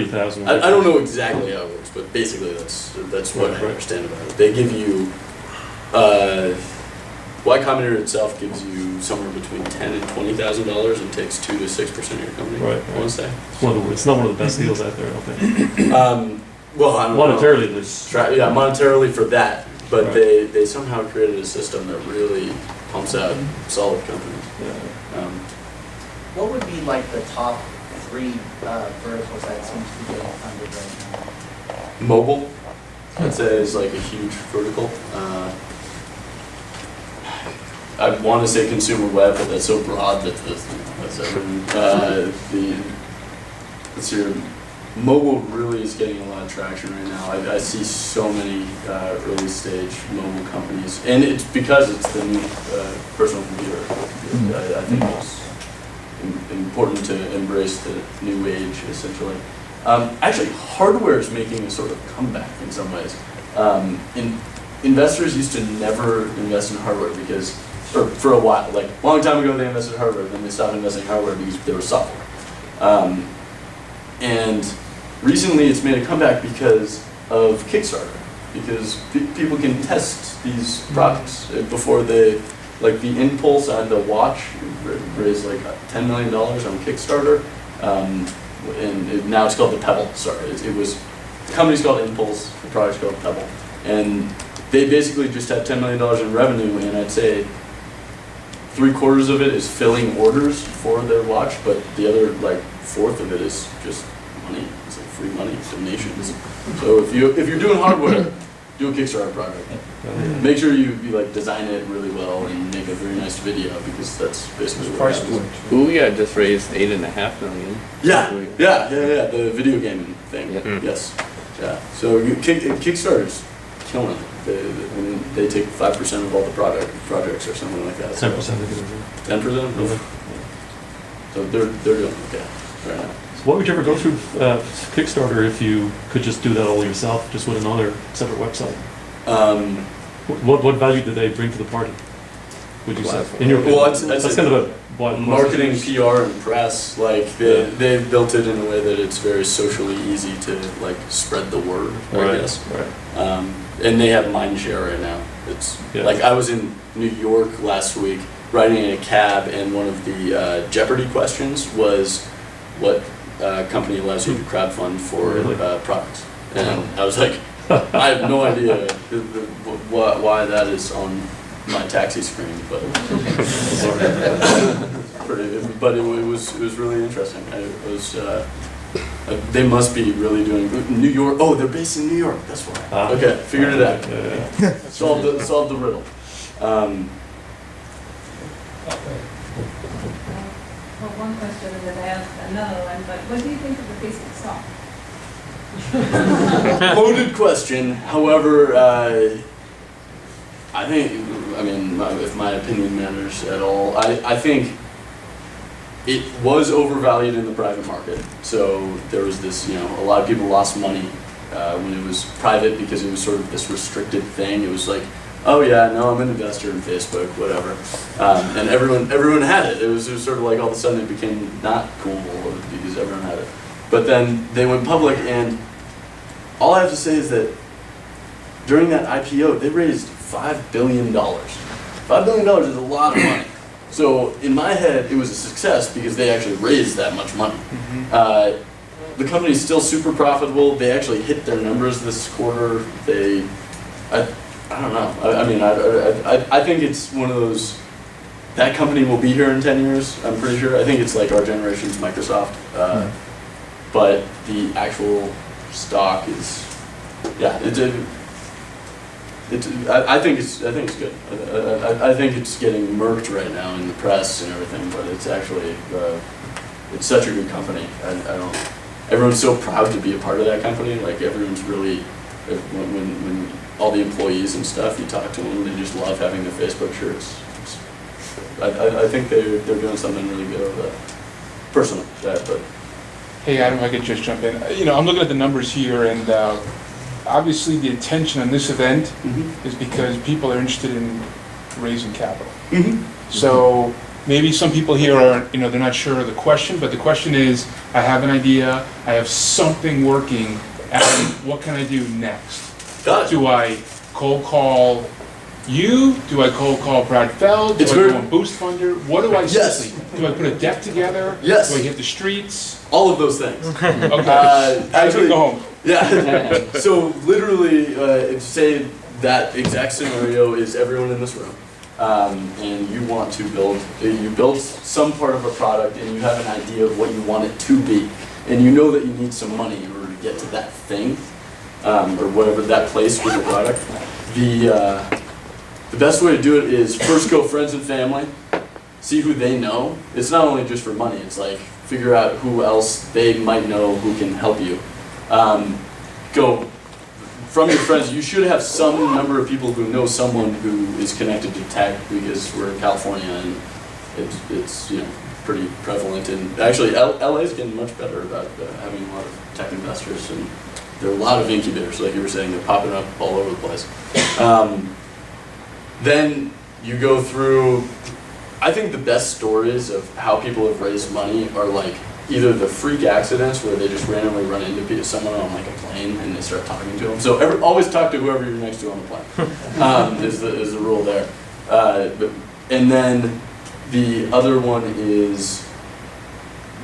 30,000. I don't know exactly how it works, but basically that's what I understand about it. They give you, Y Combinator itself gives you somewhere between $10,000 and $20,000 and takes 2 to 6% of your company. Right. I want to say. It's not one of the best deals out there, I don't think. Well, I don't Monetarily, know. there's... Yeah, monetarily for that, but Right. they somehow created a system that really pumps out solid companies. Yeah. What would be like the top 3 verticals that seems to be getting funded right now? Mobile, I'd say, is like a huge vertical. I want to say consumer web, but that's so broad that that's everything. Let's see, mobile really is getting a lot of traction right now. I see so many early stage mobile companies, and it's because it's the new personal computer. I think it's important to embrace the new age, essentially. Actually, hardware is making a sort of comeback in some ways. Investors used to never invest in hardware because, for a while, like a long time ago, they invested in hardware, then they stopped investing in hardware because there was software. And recently, it's made a comeback because of Kickstarter, because people can test these products before they. Like the Impulse on the watch raised like $10 million on Kickstarter, and now it's called the Pebble. Sorry, the company's called Impulse, the product's called Pebble, and they basically just have $10 million in revenue, and I'd say 3/4 of it is filling orders for their watch, but the other like 1/4 of it is just money. It's like free money, donations. So if you're doing hardware, do a Kickstarter project. Make sure you like design it really well and make a very nice video, because that's basically what Price happens. point. Ouya just raised $8.5 million. Yeah, the video game thing. Yeah. Yes. Yeah. So Kickstarter's killing it. They take 5% of all the projects or something like that. 10% of it. 10%? So they're doing okay right now. So why would you ever go through Kickstarter if you could just do that all yourself, just with another separate website? What value do they bring to the party, would you say? In your opinion? Well, that's kind of a wild marketing, question. PR, and press. Like they've built it in a way that it's very socially easy to like spread the word. I guess. Right. And they have mind share right now. It's like I was in New York last week riding in a cab, and one of the Jeopardy questions was, what company allows you to crowdfund for products? And I was like, I have no idea why that is on my taxi screen, but it was really interesting. They must be really doing New York. Oh, they're based in New York. That's why. Okay, figured it out. Yeah. Solved the riddle. Well, one question and then I asked another one, but what do you think of the Facebook stock? Loaded question. However, I mean, if my opinion matters at all, I think it was overvalued in the private market. So there was this, a lot of people lost money when it was private, because it was sort of this restricted thing. It was like, oh yeah, no, I'm an investor in Facebook, whatever. And everyone had it. It was sort of like all of a sudden it became not cool because everyone had it. But then they went public, and all I have to say is that during that IPO, they raised $5 billion. $5 billion is a lot of money. So in my head, it was a success because they actually raised that much money. The company's still super profitable. They actually hit their numbers this quarter. I don't know. I think it's one of those, that company will be here in 10 years, I'm pretty sure. I think it's like our generation's Microsoft. But the actual stock is, I think it's good. I think it's getting murked right now in the press and everything, but it's actually, it's such a good company. Everyone's so proud to be a part of that company. Like everyone's really, when all the employees and stuff, you talk to them, they just love having the Facebook shirts. I think they're doing something really good over that. Personally, but. Hey Adam, I could just jump in. I'm looking at the numbers here, and obviously the attention on this event is because people are interested in raising capital. So maybe some people here are, you know, they're not sure of the question, but the question is, I have an idea, I have something working, Adam, what can I do next? Got it. Do I cold call you? Do I cold call Brad Feld? Do It's I very- go on Boost Funder? What do I Yes. seriously? Do I put a deck together? Yes. Do I hit the streets? All of those things. Okay. Actually, go home. Yeah. So literally, if say that exact scenario is everyone in this room, and you want to build some part of a product, and you have an idea of what you want it to be, and you know that you need some money in order to get to that thing, or whatever that place for your product. The best way to do it is first go friends and family, see who they know. It's not only just for money. It's like figure out who else they might know who can help you. Go from your friends. You should have some number of people who know someone who is connected to tech, because we're in California and it's you know pretty prevalent. And actually, LA is getting much better about having a lot of tech investors, and there are a lot of incubators, like you were saying, they're popping up all over the place. Then you go through. I think the best stories of how people have raised money are like either the freak accidents where they just randomly run into someone on like a plane and they start talking to them. So always talk to whoever you're next to on the plane. Is the rule there. And then the other one is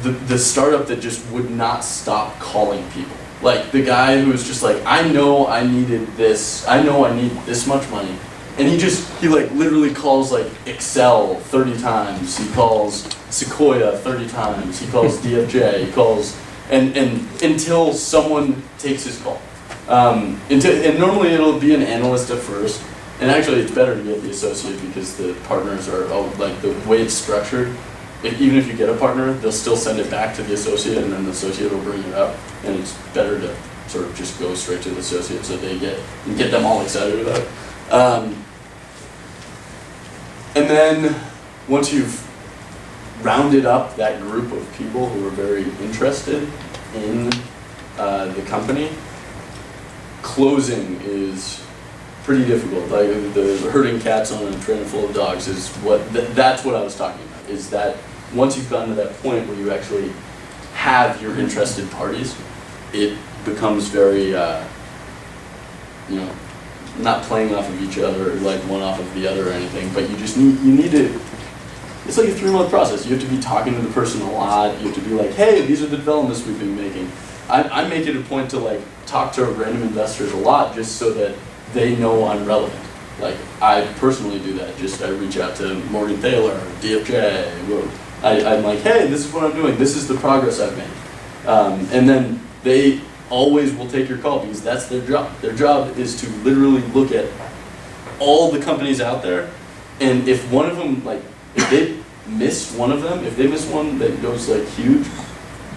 the startup that just would not stop calling people. Like the guy who was just like, I know I needed this. I know I need this much money. And he like literally calls like Excel 30 times. He calls Sequoia 30 times. He calls DFJ. He calls and until someone takes his call. And normally it'll be an analyst at first. And actually it's better to get the associate because the partners are like the way it's structured. Even if you get a partner, they'll still send it back to the associate, and then the associate will bring it up. And it's better to sort of just go straight to the associate so they get them all excited about it. And then once you've rounded up that group of people who are very interested in the company, closing is pretty difficult. Like the herding cats on a train full of dogs is that's what I was talking about, is that once you've gotten to that point where you actually have your interested parties, it becomes very, not playing off of each other, like one off of the other or anything, but you just need to, it's like a 3-month process. You have to be talking to the person a lot. You have to be like, hey, these are the developments we've been making. I make it a point to like talk to random investors a lot just so that they know I'm relevant. Like I personally do that. I reach out to Morgan Thaler, DFJ. I'm like, hey, this is what I'm doing. This is the progress I've made. And then they always will take your call because that's their job. Their job is to literally look at all the companies out there, and if one of them, like, if they miss one of them, if they miss one that goes like huge,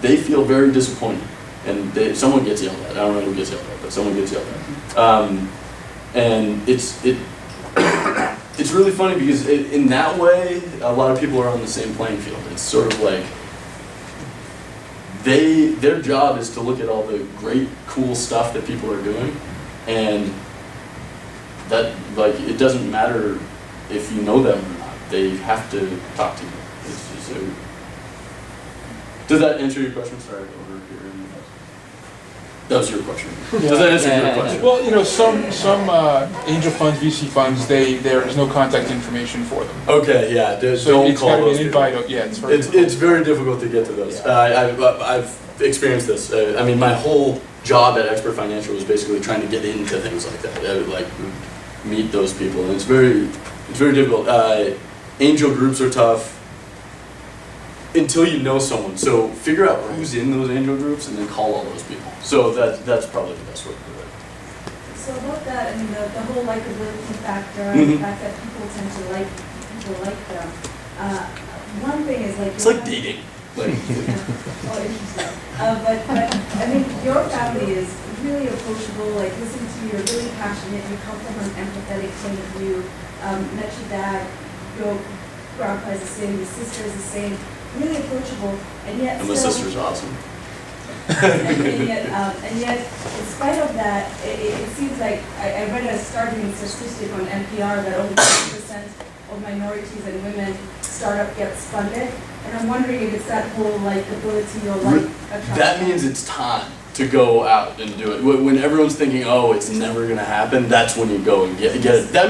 they feel very disappointed, and someone gets yelled at. I don't know who gets yelled at, but someone gets yelled at. And it's really funny because in that way, a lot of people are on the same playing field. It's sort of like their job is to look at all the great, cool stuff that people are doing, and that, like, it doesn't matter if you know them or not. They have to talk to you. It's just does that answer your question? Sorry, over here. That was your question. Does that answer your question? Well, some angel funds, VC funds, there is no contact information for them. Okay, yeah. So don't it's call got to be those an people. invite. Yeah, it's very It's very difficult to get to those. I've experienced this. I mean, my whole job at Expert Financial was basically trying to get into things like that. I would, like, meet those people, and it's very difficult. Angel groups are tough until you know someone. So figure out who's in those angel groups and then call all those people. So that's probably the best way to do it. So about that, I mean, the whole likability factor, Mhm. the fact that people tend to like them. One thing is like... It's like dating. Like, Oh, interesting. But I mean, your family is really approachable, like listen to you, you're really passionate, you come from an empathetic point of view. Met your dad, your grandpa is the same, your sister is the same, really approachable, and yet and my still- sister's awesome. and yet, in spite of that, it seems like I read a startling statistic on NPR that only 10% of minorities and women startup gets funded. And I'm wondering if it's that whole like ability or like attraction. That means it's time to go out and do it. When everyone's thinking, oh, it's never gonna happen, that's when you go and get it. That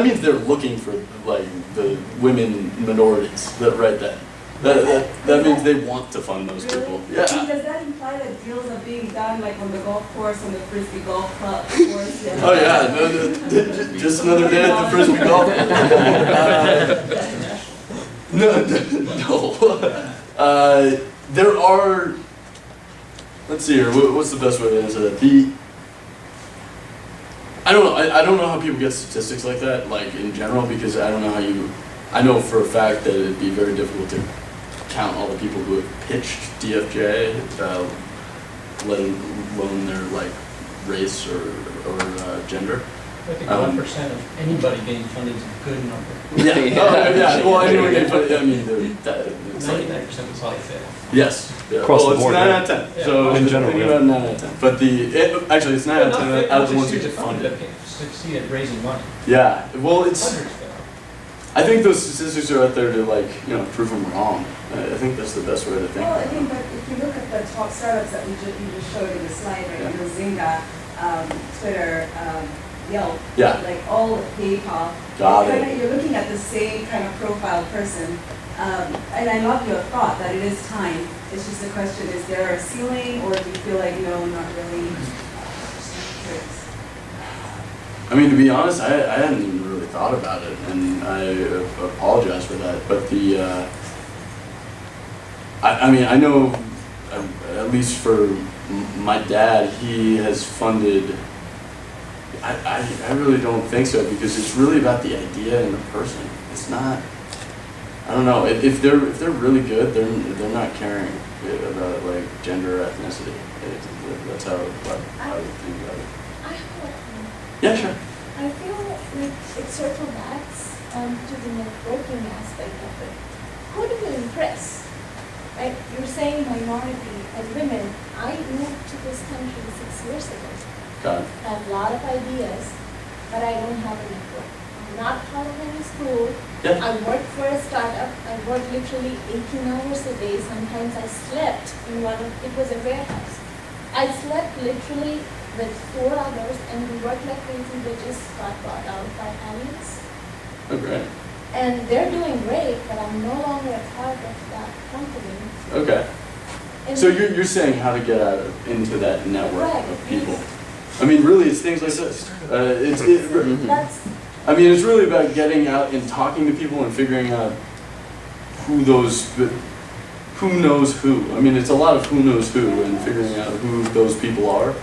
means they're looking for like the women minorities right then. That means they want to fund those people. Really? Yeah. Does that imply that deals are being done like on the golf course, on the frisbee golf club course? Yeah. Oh yeah, no, just another day at the frisbee golf. No. There are. Let's see here. What's the best way to answer that? I don't know. I don't know how people get statistics like that, like in general, because I don't know how you. I know for a fact that it'd be very difficult to count all the people who have pitched DFJ, let alone their like race or gender. I think 1% of anybody getting funded is a good number. Yeah. Oh, yeah. Well, anyway, I mean, it's like 99% is probably fail. yes. Yeah. Across well, the it's board, 9 right? out of 10. Yeah. So In general, think yeah. about 9 out of 10. But actually, it's 9 out of 10 out of the ones who get funded. Succeed at raising money. Yeah. Well, it's. Hundreds fail. I think those statistics are out there to like prove them wrong. I think that's the best way to think. Well, I think that if you look at the top startups that you just showed in the slide, right, Yeah. Zynga, Twitter, Yelp, Yeah. like all PayPal, Got it's it. kinda, you're looking at the same kind of profile person. And I love your thought that it is time. It's just a question, is there a ceiling or do you feel like, no, not really? Just curious. I mean, to be honest, I hadn't even really thought about it, and I apologize for that. But I mean, I know, at least for my dad, he has funded. I really don't think so, because it's really about the idea and the person. It's not. I don't know. If they're really good, they're not caring about like gender or ethnicity. That's how I would think about it. I have a comment. Yeah, sure. I feel like it circles back to the networking aspect of it. Who do you impress? Right? You're saying minority and women. I moved to this country 6 years ago. Got it. I have a lot of ideas, but I don't have a network. I'm not part of any school. Yeah. I worked for a startup. I worked literally 18 hours a day. Sometimes I slept in it was a warehouse. I slept literally with 4 hours and we worked like crazy. They just got bought out by aliens. Oh, great. And they're doing great, but I'm no longer a part of that company. Okay. And So you're saying how to get into that network Right. of people. I mean, really, it's things like this. that's I mean, it's really about getting out and talking to people and figuring out who knows who. I mean, it's a lot of who knows who and figuring out who those people are.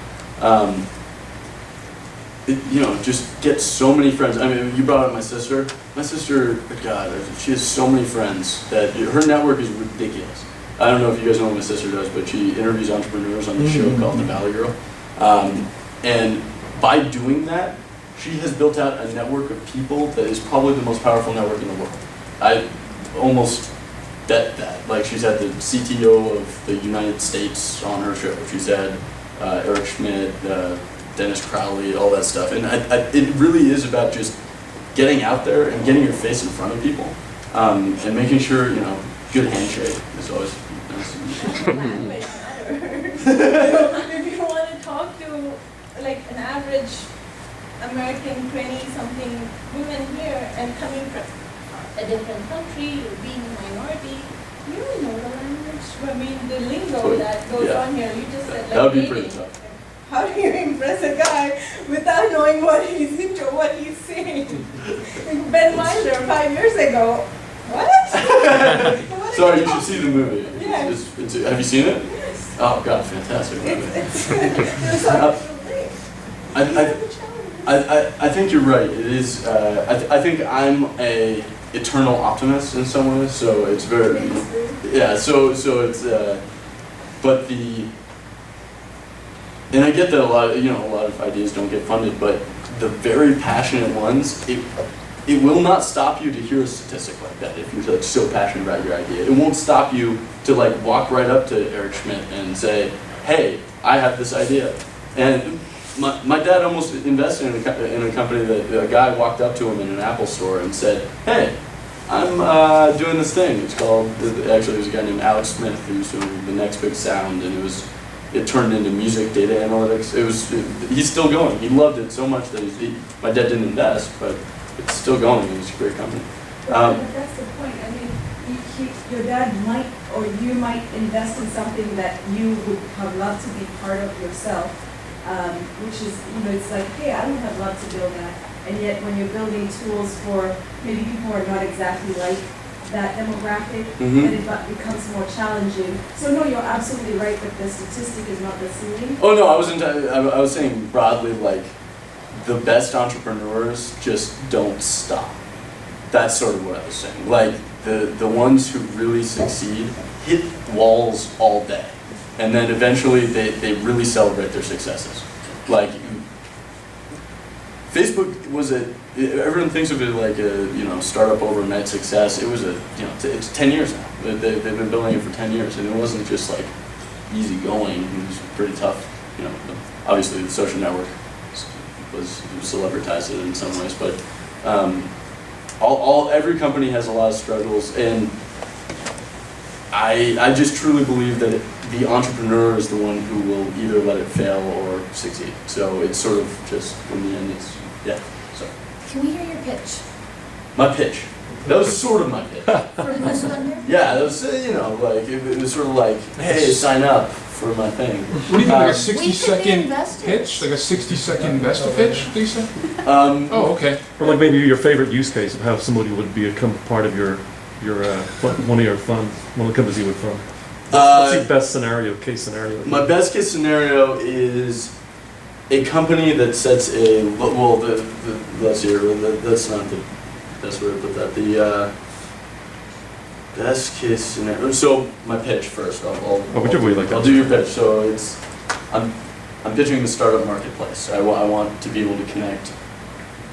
Just get so many friends. I mean, you brought up my sister. My sister, God, she has so many friends that her network is ridiculous. I don't know if you guys know what my sister does, but she interviews entrepreneurs on the show called The Valley Girl. And by doing that, she has built out a network of people that is probably the most powerful network in the world. I almost bet that. Like, she's had the CTO of the United States on her show. She's had Eric Schmidt, Dennis Crowley, all that stuff. And it really is about just getting out there and getting your face in front of people, and making sure, good handshake is always nice. language matters. If you want to talk to like an average American 20-something woman here and coming from a different country, being a minority, you don't know the language. I mean, the lingo that goes on here. You just said like That would be dating. pretty tough. How do you impress a guy without knowing what he's into, what he's saying? Ben Wilder 5 years ago. What? Sorry, you should see the movie. Yes. Have you seen it? Yes. Oh God, fantastic movie. It's I think you're right. It is. I think I'm a eternal optimist in some ways. So it's very. Yeah. So it's. But the. And I get that a lot of ideas don't get funded, but the very passionate ones, it will not stop you to hear a statistic like that if you're like so passionate about your idea. It won't stop you to like walk right up to Eric Schmidt and say, "Hey, I have this idea." And my dad almost invested in a company that a guy walked up to him in an Apple store and said, "Hey, I'm doing this thing. It's called." Actually, there's a guy named Alex Smith who's doing the next big sound, and it turned into music data analytics. He's still going. He loved it so much that my dad didn't invest, but it's still going. It's a great company. But that's the point. I mean, your dad might, or you might invest in something that you would have loved to be part of yourself, which is, it's like, hey, I would have loved to build that. And yet when you're building tools for maybe people who are not exactly like that demographic, then it becomes more challenging. So no, you're absolutely right that the statistic is not the ceiling. Oh no, I was saying broadly, like, the best entrepreneurs just don't stop. That's sort of what I was saying. Like, the ones who really succeed hit walls all day. And then eventually they really celebrate their successes. Like, Facebook was everyone thinks of it like a, startup overnight success. It was it's 10 years now. They've been building it for 10 years, and it wasn't just like easy going. It was pretty tough. Obviously the social network was celebritized it in some ways, but every company has a lot of struggles, and I just truly believe that the entrepreneur is the one who will either let it fail or succeed. So it's sort of just, in the end, so. Can we hear your pitch? My pitch. That was sort of my pitch. For Blue Thunder? Yeah, that was, like, it was sort of like, hey, sign up for my thing. What do you think, like a We could be 60-second investors. pitch? Like a 60-second investor pitch, Lisa? Oh, okay. Or like maybe your favorite use case of how somebody would become part of your one of your funds, one of the companies you would fund. What's your best case scenario? My best case scenario is a company that sets let's hear, that's not the best way to put that. The best case scenario, so my pitch first, whichever way you like that. I'll do your pitch. So I'm pitching the startup marketplace. I want to be able to connect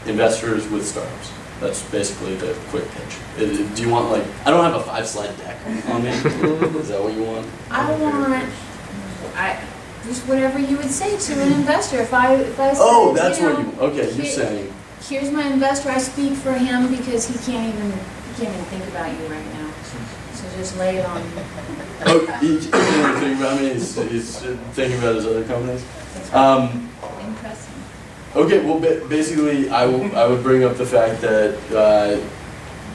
investors with startups. That's basically the quick pitch. Do you want, like, I don't have a 5-slide deck on me. Is that what you want? Just whatever you would say to an investor. If I said, Oh, that's what you, okay, you're saying. Here's my investor, I speak for him because he can't even think about you right now. So just lay it on me. Oh, he can't even think about me, he's thinking about his other companies. Impress him. Okay, well, basically, I would bring up the fact that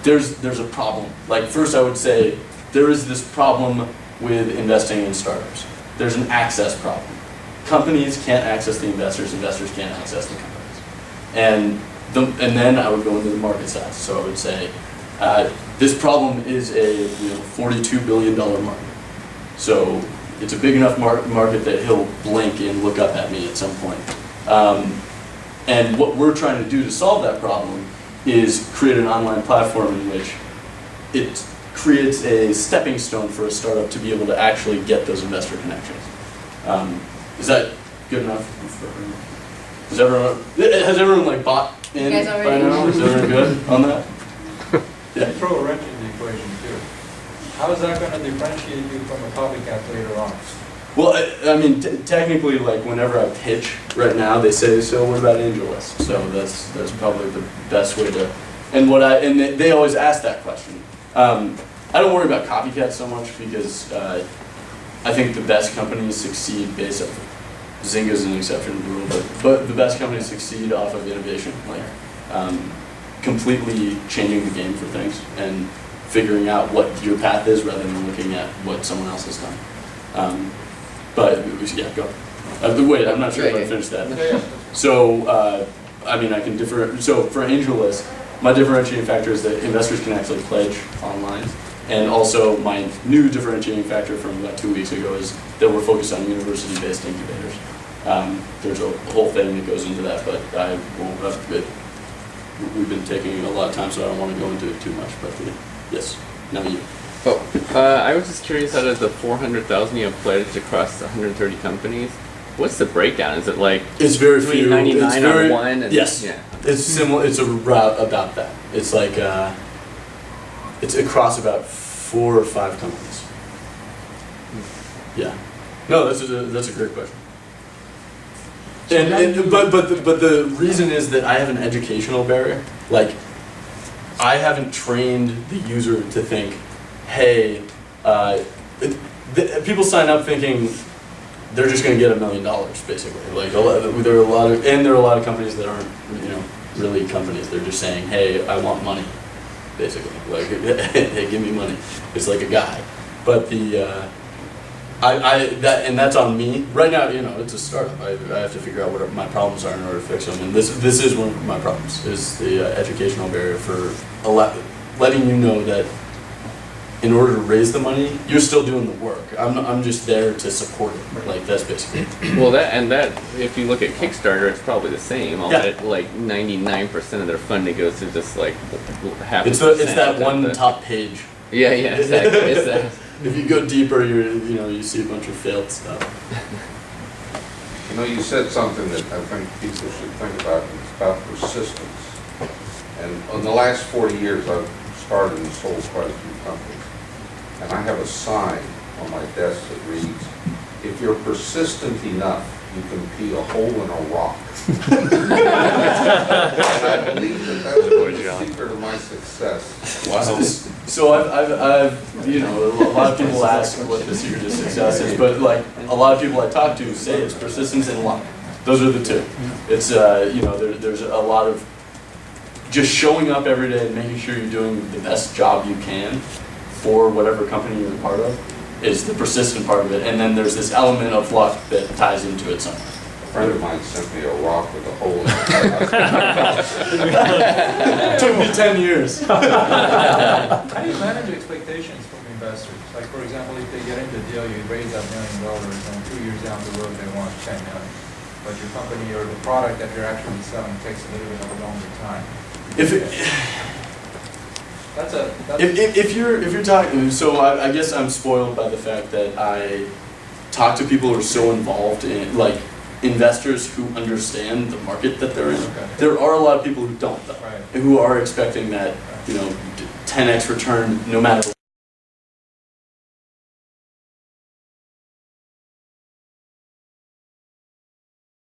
there's a problem. Like, first I would say, there is this problem with investing in startups. There's an access problem. Companies can't access the investors can't access the companies. And then I would go into the market size. So I would say, this problem is a $42 billion market. So it's a big enough market that he'll blink and look up at me at some point. And what we're trying to do to solve that problem is create an online platform in which it creates a stepping stone for a startup to be able to actually get those investor connections. Is that good enough? Has everyone like bought in You guys by already- now? Is everyone good on that? Yeah. Throw a wrench in the equation too. How is that going to differentiate you from a copycat later on? Well, I mean, technically, like, whenever I pitch right now, they say, so what about AngelList? So that's probably the best way to, and they always ask that question. I don't worry about copycats so much because I think the best companies succeed based on, Zynga's an exception to the rule, but the best companies succeed off of innovation, like completely changing the game for things and figuring out what your path is rather than looking at what someone else has done. But yeah, go. Wait, I'm not sure if I finished that. So, I mean, I can differ. So for AngelList, my differentiating factor is that investors can actually pledge online. And also my new differentiating factor from about 2 weeks ago is that we're focused on university-based incubators. There's a whole thing that goes into that, but I won't, we've been taking a lot of time, so I don't want to go into it too much, but yes, now you. I was just curious, out of the 400,000 you have pledged across 130 companies, what's the breakdown? Is it like it's very few. 99 on one? And, yes, yeah. It's similar. It's about that. It's like it's across about 4 or 5 companies. Yeah. No, that's a great question. But the reason is that I have an educational barrier. Like, I haven't trained the user to think, hey, people sign up thinking they're just going to get $1 million, basically. Like, there are a lot of companies that aren't, really companies. They're just saying, hey, I want money, basically. Like, hey, give me money. It's like a guy. But that's on me. Right now, it's a startup. I have to figure out what my problems are in order to fix them. And this is one of my problems, is the educational barrier for letting you know that in order to raise the money, you're still doing the work. I'm just there to support it. Like, that's basically it. Well, that if you look at Kickstarter, it's probably the same. Yeah. Like 99% of their funding goes to just like half. It's that one top page. Yeah, exactly. It's that. If you go deeper, you see a bunch of failed stuff. You said something that I think people should think about, and it's about persistence. And in the last 40 years, I've started and sold quite a few companies. And I have a sign on my desk that reads, if you're persistent enough, you can peel a hole in a rock. And I believe that's the secret of my success. Wow. So I've a lot of people ask what the secret of success is, but like a lot of people I talk to say it's persistence and luck. Those are the two. It's there's a lot of just showing up every day and making sure you're doing the best job you can for whatever company you're a part of is the persistent part of it, and then there's this element of luck that ties into it somehow. A friend of mine sent me a rock with a hole in it. Took me 10 years. How do you manage expectations from investors? Like, for example, if they get into the deal, you raise $1 million, and 2 years down the road they want $10 million. But your company or the product that you're actually selling takes a little bit of a longer time. If you're talking, so I guess I'm spoiled by the fact that I talk to people who are so involved in, like, investors who understand the market that they're in. Okay. There are a lot of people who don't, though, Right. and who are expecting that 10x return no matter